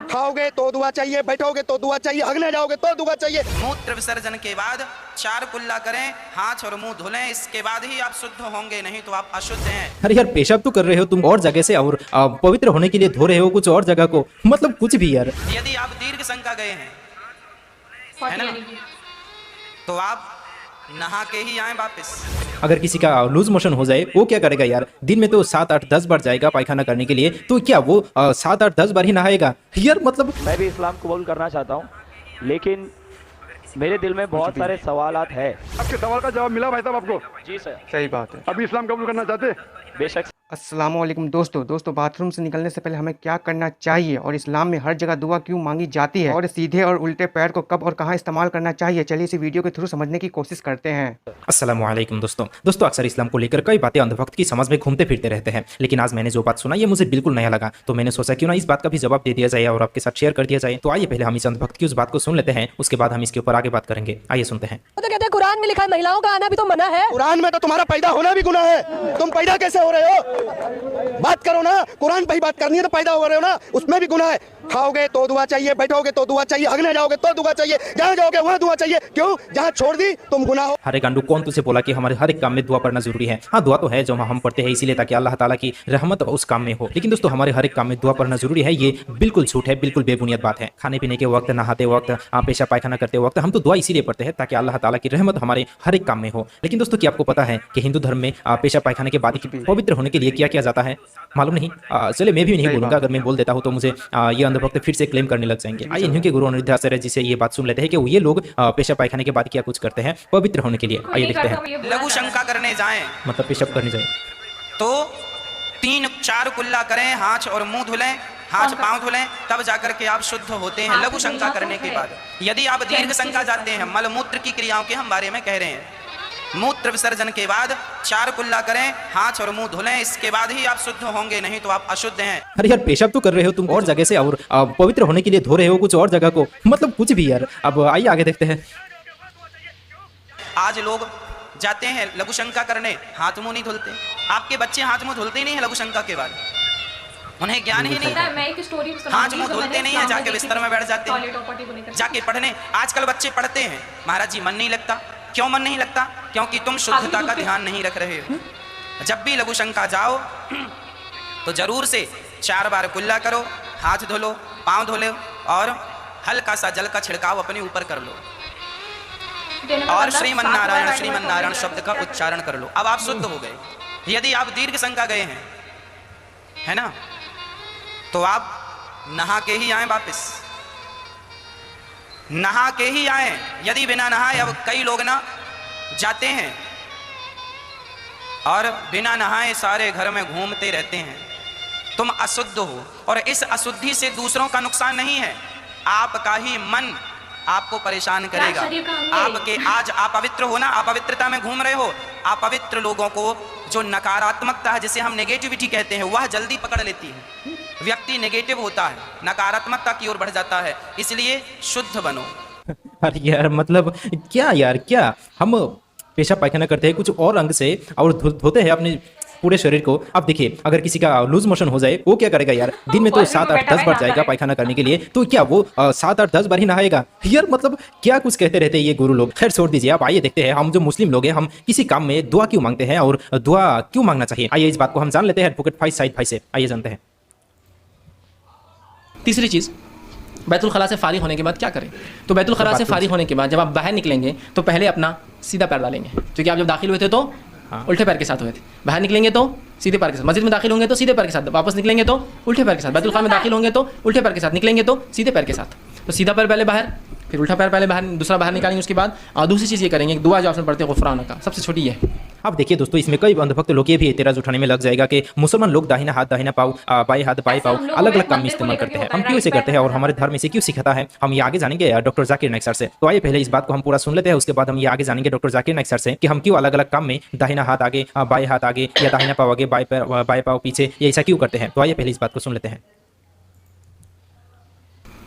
खाओगे तो दुआ चाहिए, बैठोगे तो दुआ चाहिए, हगने जाओगे तो दुआ चाहिए। मूत्र विसर्जन के बाद 4 कुल्ला करें, हाथ और मुंह धुलें, इसके बाद ही आप शुद्ध होंगे, नहीं तो आप अशुद्ध हैं। अरे यार पेशाब तो कर रहे हो तुम और जगह से और पवित्र होने के लिए धो रहे हो कुछ और जगह को, मतलब कुछ भी यार। यदि आप दीर्घ शंका गए हैं, है ना, तो आप नहा के ही आए वापस। अगर किसी का लूज मोशन हो जाए वो क्या करेगा यार? दिन में तो 7, 8, 10 बार जाएगा पायखाना करने के लिए, तो क्या वो 7, 8, 10 बार ही नहाएगा यार? मतलब मैं भी इस्लाम कबूल करना चाहता हूँ, लेकिन मेरे दिल में बहुत सारे सवालात है। आपके सवाल का जवाब मिला भाई साहब आपको? जी सर। सही बात है। अभी इस्लाम कबूल करना चाहते? बेशक। अस्सलाम वालेकुम दोस्तों बाथरूम से निकलने से पहले हमें क्या करना चाहिए और इस्लाम में हर जगह दुआ क्यों मांगी जाती है और सीधे और उल्टे पैर को कब और कहां इस्तेमाल करना चाहिए, चलिए इस वीडियो के थ्रू समझने की कोशिश करते हैं। अस्सलाम वालेकुम दोस्तों अक्सर इस्लाम को लेकर कई बातें अंधभक्त की समझ में घूमते फिरते रहते हैं, लेकिन आज मैंने जो बात सुना ये मुझे बिल्कुल नया लगा, तो मैंने सोचा क्यों ना इस बात का भी जवाब दे दिया जाए और आपके साथ शेयर कर दिया जाए। तो आइए पहले हम इस अंधभक्त की उस बात को सुन लेते हैं, उसके बाद हम इसके ऊपर आगे बात करेंगे। आइए सुनते हैं। तो कहते हैं कुरान में लिखा है महिलाओं का आना भी तो मना है। कुरान में तो तुम्हारा पैदा होना भी गुनाह है, तुम पैदा कैसे हो रहे हो? बात करो ना, कुरान पे ही बात करनी है तो पैदा हो रहे हो ना, उसमें भी गुनाह है। खाओगे तो दुआ चाहिए, बैठोगे तो दुआ चाहिए, हगने जाओगे तो दुआ चाहिए, जहाँ जाओगे वहाँ दुआ चाहिए। क्यों? जहाँ छोड़ दी तुम गुनाह हो। हरे गांडू कौन तुझे बोला कि हमारे हर एक काम में दुआ पढ़ना जरूरी है? हाँ दुआ तो है जो हम पढ़ते हैं इसीलिए ताकि अल्लाह ताला की रहमत उस काम में हो, लेकिन दोस्तों हमारे हर एक काम में दुआ पढ़ना जरूरी है ये बिल्कुल झूठ है, बिल्कुल बेबुनियाद बात है। खाने पीने के वक्त, नहाते वक्त, पेशाब पायखाना करते वक्त हम तो दुआ इसीलिए पढ़ते हैं ताकि अल्लाह ताला की रहमत हमारे हर एक काम में हो। लेकिन दोस्तों क्या आपको पता है कि हिंदू धर्म में पेशाब पायखाने के बाद पवित्र होने के लिए क्या किया जाता है? मालूम नहीं? चले मैं भी नहीं बोलूंगा, अगर मैं बोल देता हूँ तो मुझे ये अंधभक्त फिर से क्लेम करने लग जाएंगे। आइए इन्हीं के गुरु अनिरुद्धाचार्य जी से ये बात सुन लेते हैं कि ये लोग पेशाब पायखाने के बाद क्या कुछ करते हैं पवित्र होने के लिए। आइए देखते हैं। लघु शंका करने जाएं मतलब पेशाब करने जाए तो 3-4 कुल्ला करें, हाथ और मुंह धुलें, हाथ पांव धुलें, तब जाकर के आप शुद्ध होते हैं लघु शंका करने के बाद। यदि आप दीर्घ शंका जाते हैं, मल मूत्र की क्रियाओं के हम बारे में कह रहे हैं, मूत्र विसर्जन के बाद 4 कुल्ला करें, हाथ और मुंह धुलें, इसके बाद ही आप शुद्ध होंगे, नहीं तो आप अशुद्ध हैं। अरे यार पेशाब तो कर रहे हो तुम और जगह से और पवित्र होने के लिए धो रहे हो कुछ और जगह को, मतलब कुछ भी यार। अब आइए आगे देखते हैं। आज लोग जाते हैं लघु शंका करने, हाथ मुंह नहीं धुलते। आपके बच्चे हाथ मुंह धुलते ही नहीं है लघु शंका के बाद, उन्हें ज्ञान ही नहीं है। मैं एक स्टोरी हाथ मुंह धुलते नहीं है, जाके बिस्तर में बैठ जाते हैं जाके पढ़ने। आजकल बच्चे पढ़ते हैं, महाराज जी मन नहीं लगता। क्यों मन नहीं लगता? क्योंकि तुम शुद्धता का ध्यान नहीं रख रहे हो। जब भी लघु शंका जाओ तो जरूर से 4 बार कुल्ला करो, हाथ धो लो, पाँव धो लो और हल्का सा जल का छिड़काव अपने ऊपर कर लो और श्रीमन्नारायण शब्द का उच्चारण कर लो। अब आप शुद्ध हो गए। यदि आप दीर्घ शंका गए हैं, है ना, तो आप नहा के ही आए वापस, नहा के ही आए। यदि बिना नहाए, अब कई लोग ना जाते हैं और बिना नहाए सारे घर में घूमते रहते हैं। तुम अशुद्ध हो और इस अशुद्धि से दूसरों का नुकसान नहीं है, आपका ही मन आपको परेशान करेगा। आपके आज अपवित्र हो ना, अपवित्रता में घूम रहे हो। अपवित्र लोगों को जो नकारात्मकता है, जिसे हम नेगेटिविटी कहते हैं, वह जल्दी पकड़ लेती है। व्यक्ति नेगेटिव होता है, नकारात्मकता की ओर बढ़ जाता है, इसलिए शुद्ध बनो। अरे यार मतलब क्या यार, क्या हम पेशाब पायखाना करते हैं कुछ और अंग से और धोते हैं अपने पूरे शरीर को। अब देखिए अगर किसी का लूज मोशन हो जाए वो क्या करेगा यार? दिन में तो 7, 8, 10 बार जाएगा पायखाना करने के लिए, तो क्या वो 7, 8, 10 बार ही नहाएगा यार? मतलब क्या कुछ कहते रहते हैं ये गुरु लोग। खैर छोड़ दीजिए। अब आइए देखते हैं हम जो मुस्लिम लोग हैं हम किसी काम में दुआ क्यों मांगते हैं और दुआ क्यों मांगना चाहिए। आइए इस बात को हम जान लेते हैं एडवोकेट फाइज साइद भाई से। आइए जानते हैं। तीसरी चीज़, बैतुल खला से फारिग होने के बाद क्या करें? तो बैतुल खला से फारिग होने के बाद जब आप बाहर निकलेंगे तो पहले अपना सीधा पैर डालेंगे, क्योंकि आप जब दाखिल हुए थे तो उल्टे पैर के साथ हुए थे। बाहर निकलेंगे तो सीधे पैर के साथ, मस्जिद में दाखिल होंगे तो सीधे पैर के साथ, वापस निकलेंगे तो उल्टे पैर के साथ, बैतुल खला में दाखिल होंगे तो उल्टे पैर के साथ, निकलेंगे तो सीधे पैर के साथ। तो सीधा पैर पहले बाहर, फिर उल्टा पैर पहले बाहर, दूसरा बाहर निकालेंगे। उसके बाद दूसरी चीज़ ये करेंगे, दुआ जो आपने पढ़ते हैं गुफरान का, सबसे छोटी है। अब देखिए दोस्तों इसमें कई अंधभक्त लोग ये भी एतराज उठाने में लग जाएगा कि मुसलमान लोग दाहिना हाथ दाहिना पाँव, बाएं हाथ बाएं पाँव अलग अलग काम में इस्तेमाल करते हैं। हम क्यों इसे करते हैं और हमारे धर्म इसे क्यों सिखाता है? हम ये आगे जानेंगे डॉक्टर जाकिर नाइक सर से। तो आइए पहले इस बात को हम पूरा सुन लेते हैं, उसके बाद हम ये आगे जानेंगे डॉक्टर जाकिर नाइक सर से कि हम क्यों अलग अलग काम में दाहिना हाथ आगे, बाएं हाथ आगे या दाहिना पाँव आगे, बाएं पाँव पीछे, ये ऐसा क्यों करते हैं। तो आइए पहले इस बात को सुन लेते हैं।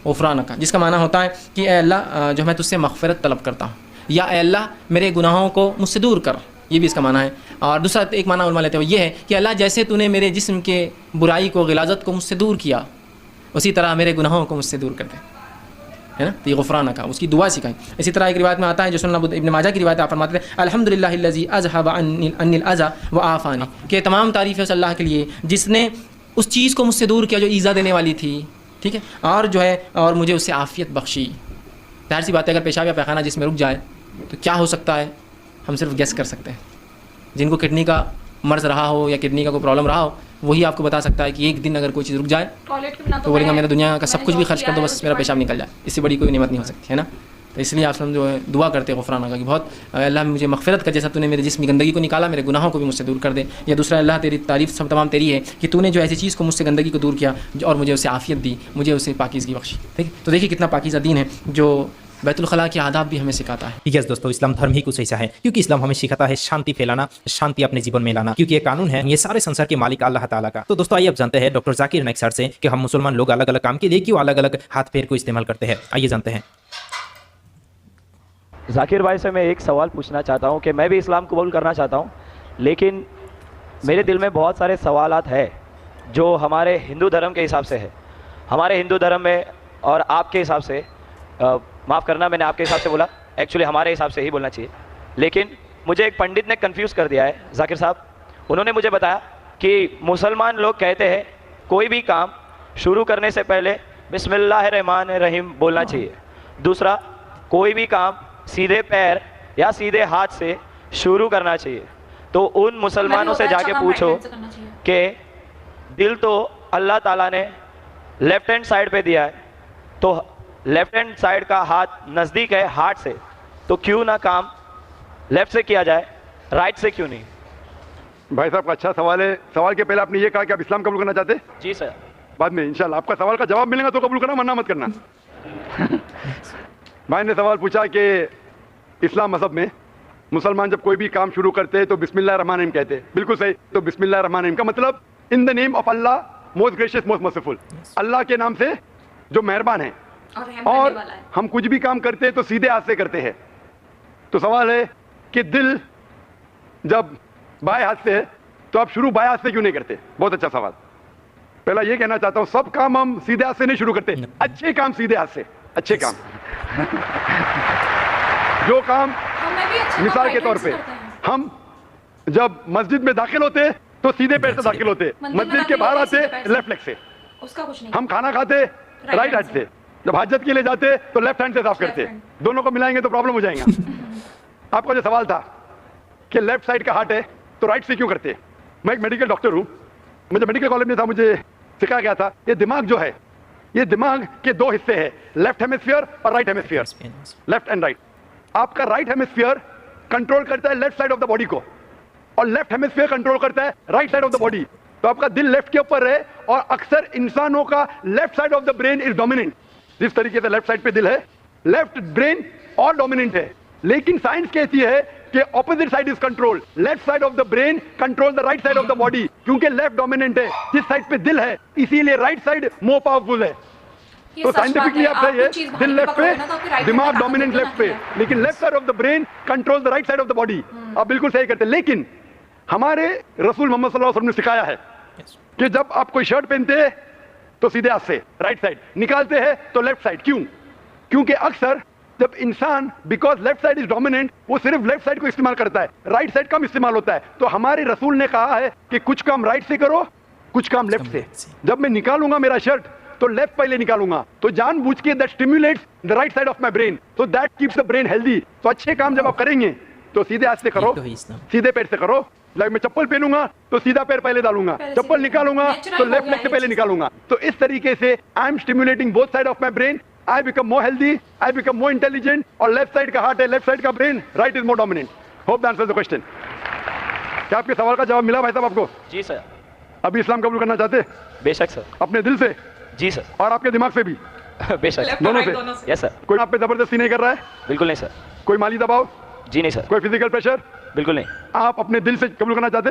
गुफरान का जिसका माना होता है कि ए अल्लाह जो मैं तुझसे मग़फ़िरत तलब करता हूँ, या ए अल्लाह मेरे गुनाहों को मुझसे दूर कर, ये भी इसका माना है। और दूसरा एक माना उलमा लेते हुए ये है कि अल्लाह जैसे तूने मेरे जिस्म के बुराई को, गिलाज़त को मुझसे दूर किया, उसी तरह मेरे गुनाहों को मुझसे दूर कर दे, है ना। तो ये गुफराना का उसकी दुआ सिखाई। इसी तरह एक रिवायत में आता है जो सुनन इब्न माजा की रिवायत आप फरमाते हैं, अल्हम्दुलिल्लाहिल्लज़ी अज़हब अन्निल अज़ा व आफ़ानी, कि तमाम तारीफ़ है उस अल्लाह के लिए जिसने उस चीज़ को मुझसे दूर किया जो ईज़ा देने वाली थी, ठीक है, और जो है और मुझे उससे आफ़ियत बख्शी। जाहिर सी बात है अगर पेशाब या पैखाना जिसमें रुक जाए तो क्या हो सकता है, हम सिर्फ गेस कर सकते हैं। जिनको किडनी का मर्ज़ रहा हो या किडनी का कोई प्रॉब्लम रहा हो वही आपको बता सकता है कि एक दिन अगर कोई चीज़ रुक जाए तो बोलेगा मेरा दुनिया का सब कुछ भी खर्च कर दो बस मेरा पेशाब निकल जाए, इससे बड़ी कोई नेमत नहीं हो सकती, है ना। तो इसलिए आप सब जो है दुआ करते हैं गुफराना का कि बहुत अल्लाह मुझे मग़फ़िरत कर, जैसा तूने मेरे जिस्म की गंदगी को निकाला मेरे गुनाहों को भी मुझसे दूर कर दे। या दूसरा, अल्लाह तेरी तारीफ़ सब तमाम तेरी है कि तूने जो ऐसी चीज़ को मुझसे गंदगी को दूर किया और मुझे उसे आफ़ियत दी, मुझे उसे पाकीज़गी बख्शी। ठीक है, तो देखिए कितना पाकीज़ा दीन है जो बैतुल खला के आदाब भी हमें सिखाता है। यस दोस्तों, इस्लाम धर्म ही कुछ ऐसा है, क्योंकि इस्लाम हमें सिखाता है शांति फैलाना, शांति अपने जीवन में लाना, क्योंकि ये कानून है ये सारे संसार के मालिक अल्लाह ताला का। तो दोस्तों आइए अब जानते हैं डॉक्टर जाकिर नाइक सर से कि हम मुसलमान लोग अलग अलग काम के लिए क्यों अलग अलग हाथ पैर को इस्तेमाल करते हैं। आइए जानते हैं। जाकिर भाई से मैं एक सवाल पूछना चाहता हूँ कि मैं भी इस्लाम कबूल करना चाहता हूँ, लेकिन मेरे दिल में बहुत सारे सवालात है जो हमारे हिंदू धर्म के हिसाब से है। हमारे हिंदू धर्म में और आपके हिसाब से, माफ़ करना मैंने आपके हिसाब से बोला, एक्चुअली हमारे हिसाब से ही बोलना चाहिए, लेकिन मुझे एक पंडित ने कंफ्यूज कर दिया है जाकिर साहब। उन्होंने मुझे बताया कि मुसलमान लोग कहते हैं कोई भी काम शुरू करने से पहले बिस्मिल्लाहिर्रहमानिर्रहीम बोलना चाहिए। दूसरा, कोई भी काम सीधे पैर या सीधे हाथ से शुरू करना चाहिए। तो उन मुसलमानों से जाके पूछो कि दिल तो अल्लाह ताला ने लेफ्ट हैंड साइड पे दिया है, तो लेफ्ट हैंड साइड का हाथ नज़दीक है हार्ट से, तो क्यों ना काम लेफ्ट से किया जाए, राइट से क्यों नहीं? भाई साहब का अच्छा सवाल है। सवाल के पहले आपने ये कहा कि आप इस्लाम कबूल करना चाहते हैं? जी सर। बाद में इंशाल्लाह आपका सवाल का जवाब मिलेगा तो कबूल करना, वरना मत करना। भाई ने सवाल पूछा कि इस्लाम मजहब में मुसलमान जब कोई भी काम शुरू करते हैं तो बिस्मिल्लाहिर्रहमानिर्रहीम कहते हैं। बिल्कुल सही। तो बिस्मिल्लाहिर्रहमानिर्रहीम का मतलब in the name of Allah most gracious most merciful, Allah के नाम से जो मेहरबान है। और हम कुछ भी काम करते हैं तो सीधे हाथ से करते हैं। तो सवाल है कि दिल जब बाएं हाथ से है तो आप शुरू बाएं हाथ से क्यों नहीं करते? बहुत अच्छा सवाल। पहला ये कहना चाहता हूं, सब काम हम सीधे हाथ से नहीं शुरू करते, अच्छे काम सीधे हाथ से, अच्छे काम। जो काम मिसाल के तौर पे हम जब मस्जिद में दाखिल होते तो सीधे पैर से दाखिल होते, मस्जिद के बाहर आते लेफ्ट लेग से। उसका कुछ नहीं। हम खाना खाते राइट हैंड से, जब हाजत के लिए जाते तो लेफ्ट हैंड से साफ करते। दोनों को मिलाएंगे तो प्रॉब्लम हो जाएगा। आपका जो सवाल था कि लेफ्ट साइड का हार्ट है तो राइट से क्यों करते? मैं एक मेडिकल डॉक्टर हूं, मुझे मेडिकल कॉलेज में था, मुझे सिखाया गया था ये दिमाग जो है, ये दिमाग के दो हिस्से हैं, लेफ्ट हेमिस्फीयर और right hemisphere, left and right. आपका राइट हेमिस्फीयर कंट्रोल करता है left side of the body को और लेफ्ट हेमिस्फीयर कंट्रोल करता है right side of the body. तो आपका दिल लेफ्ट के ऊपर है और अक्सर इंसानों का left side of the brain is dominant. जिस तरीके से लेफ्ट साइड पे दिल है, लेफ्ट ब्रेन और डोमिनेंट है, लेकिन साइंस कहती है कि opposite side is control, left side of the brain control the right side of the body. क्योंकि लेफ्ट डोमिनेंट है जिस साइड पे दिल है, इसीलिए राइट साइड मोर पावरफुल है। तो साइंटिफिकली आप सही है, दिल लेफ्ट पे, दिमाग डोमिनेंट लेफ्ट पे, लेकिन left side of the brain control the right side of the body. आप बिल्कुल सही करते हैं, लेकिन हमारे रसूल मोहम्मद सल्लल्लाहु अलैहि वसल्लम ने सिखाया है कि जब आप कोई शर्ट पहनते हैं तो सीधे हाथ से राइट साइड, निकालते हैं तो लेफ्ट साइड। क्यों? क्योंकि अक्सर जब इंसान, because left side is dominant, वो सिर्फ लेफ्ट साइड को इस्तेमाल करता है, राइट साइड कम इस्तेमाल होता है। तो हमारे रसूल ने कहा है कि कुछ काम राइट से करो, कुछ काम लेफ्ट से। जब मैं निकालूंगा मेरा शर्ट तो लेफ्ट पहले निकालूंगा, तो जानबूझ के that stimulates the right side of my brain, so that keeps the brain healthy. तो अच्छे काम जब आप करेंगे तो सीधे हाथ से करो, सीधे पैर से करो। लाइक मैं चप्पल पहनूंगा तो सीधा पैर पहले डालूंगा, चप्पल निकालूंगा तो लेफ्ट लेग से पहले निकालूंगा। तो इस तरीके से I am stimulating both side of my brain, I become more healthy, I become more intelligent. और लेफ्ट साइड का हार्ट है, लेफ्ट साइड का brain, right is more dominant. Hope that answers the question. क्या आपके सवाल का जवाब मिला भाई साहब आपको? जी सर। अभी इस्लाम कबूल करना चाहते? बेशक सर। अपने दिल से? जी सर। और आपके दिमाग से भी? बेशक। दोनों से? Yes sir. कोई आप पे जबरदस्ती नहीं कर रहा है? बिल्कुल नहीं सर। कोई माली दबाव? जी नहीं सर। कोई फिजिकल प्रेशर? बिल्कुल नहीं। आप अपने दिल से कबूल करना चाहते?